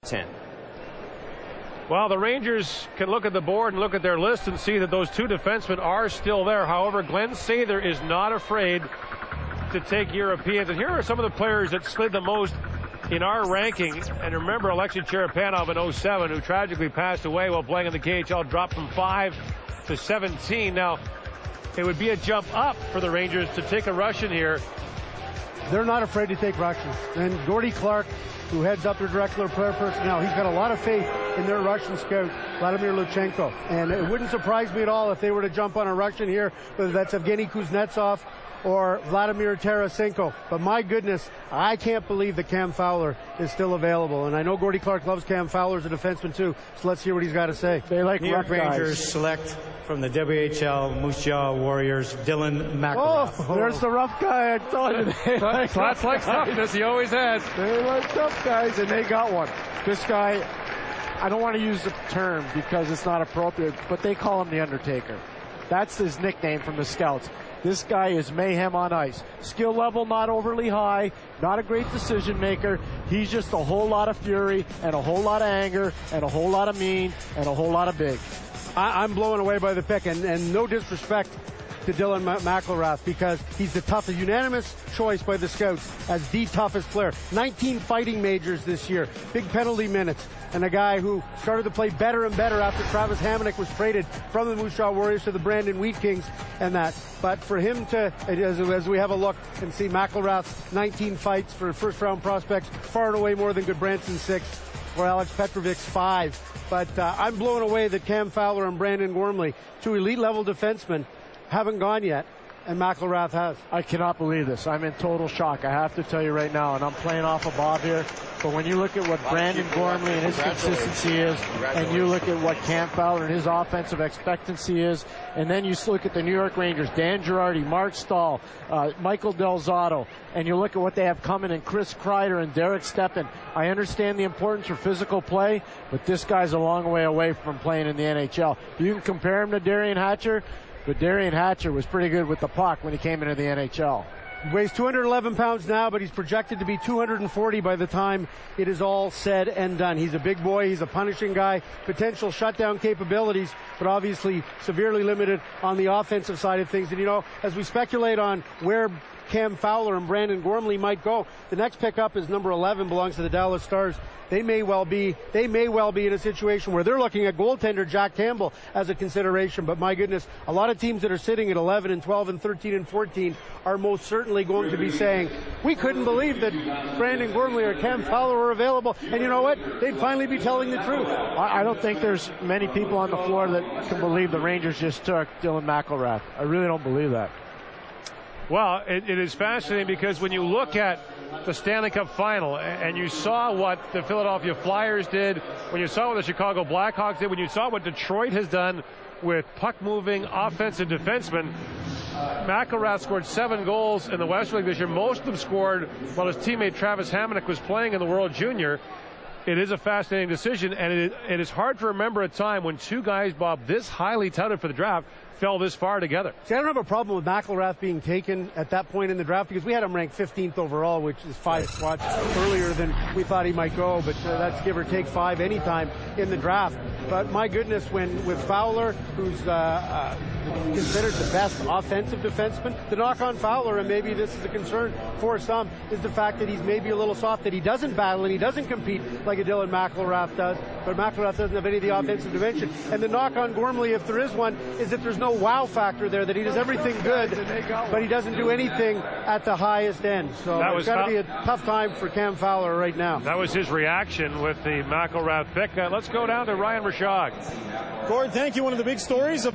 10. Well, the Rangers can look at the board and look at their list and see that those two defensemen are still there. However, Glenn Sather is not afraid to take Europeans. And here are some of the players that slid the most in our ranking. And remember, Alexei Cherepanov in 07, who tragically passed away while playing in the KHL, dropped from 5 to 17. Now, it would be a jump up for the Rangers to take a Russian here. They're not afraid to take Russians. And Gordy Clark, who heads up their director of player personnel, he's got a lot of faith in their Russian scout, Vladimir Luchenko. And it wouldn't surprise me at all if they were to jump on a Russian here, whether that's Evgeny Kuznetsov or Vladimir Tarasenko. But my goodness, I can't believe that Cam Fowler is still available. And I know Gordy Clark loves Cam Fowler as a defenseman too, so let's hear what he's got to say. They like New York Rangers select from the WHL Moose Jaw Warriors, Dylan Mcilrath. Oh, there's the rough guy. I told you. That's like toughness. He always has. They like tough guys, and they got one. This guy, I don't want to use the term because it's not appropriate, but they call him the Undertaker. That's his nickname from the scouts. This guy is mayhem on ice. Skill level not overly high, not a great decision maker. He's just a whole lot of fury and a whole lot of anger and a whole lot of mean and a whole lot of big. I'm blown away by the pick, and no disrespect to Dylan Mcilrath, because he's the toughest, unanimous choice by the scouts as the toughest player. 19 fighting majors this year, big penalty minutes, and a guy who started to play better and better after Travis Hamonic was traded from the Moose Jaw Warriors to the Brandon Wheat Kings and that. But for him to, as we have a look and see Mcilrath's 19 fights for first-round prospects, far and away more than Goodbranson's 6 or Alex Petrovic's 5. But I'm blown away that Cam Fowler and Brandon Gormley, two elite-level defensemen, haven't gone yet, and Mcilrath has. I cannot believe this. I'm in total shock. I have to tell you right now, and I'm playing off of Bob here, but when you look at what Brandon Gormley and his consistency is, and you look at what Cam Fowler and his offensive expectancy is, and then you look at the New York Rangers, Dan Girardi, Mark Stahl, Michael Del Zotto, and you look at what they have coming in Chris Kreider and Derek Stepan. I understand the importance for physical play, but this guy's a long way away from playing in the NHL. You can compare him to Darian Hatcher, but Darian Hatcher was pretty good with the puck when he came into the NHL. He weighs 211 pounds now, but he's projected to be 240 by the time it is all said and done. He's a big boy. He's a punishing guy. Potential shutdown capabilities, but obviously severely limited on the offensive side of things. And, you know, as we speculate on where Cam Fowler and Brandon Gormley might go, the next pickup is number 11, belongs to the Dallas Stars. They may well be in a situation where they're looking at goaltender Jack Campbell as a consideration. But my goodness, a lot of teams that are sitting at 11 and 12 and 13 and 14 are most certainly going to be saying, we couldn't believe that Brandon Gormley or Cam Fowler were available. And you know what? They'd finally be telling the truth. I don't think there's many people on the floor that can believe the Rangers just took Dylan Mcilrath. I really don't believe that. Well, it is fascinating because when you look at the Stanley Cup final and you saw what the Philadelphia Flyers did, when you saw what the Chicago Blackhawks did, when you saw what Detroit has done with puck-moving offensive defensemen, Mcilrath scored 7 goals in the Western League this year. Most of them scored while his teammate Travis Hamonic was playing in the World Junior. It is a fascinating decision, and it is hard to remember a time when two guys, Bob, this highly touted for the draft, fell this far together. See, I don't have a problem with Mcilrath being taken at that point in the draft because we had him ranked 15th overall, which is 5 spots earlier than we thought he might go, but that's give or take 5 anytime in the draft. But my goodness, when with Fowler, who's considered the best offensive defenseman, the knock on Fowler, and maybe this is a concern for some, is the fact that he's maybe a little soft, that he doesn't battle and he doesn't compete like a Dylan Mcilrath does, but Mcilrath doesn't have any of the offensive dimension. And the knock on Gormley, if there is one, is that there's no wow factor there, that he does everything good, but he doesn't do anything at the highest end. So it's got to be a tough time for Cam Fowler right now. That was his reaction with the Mcilrath pick. Let's go down to Ryan Rashog. Gord, thank you. One of the big stories of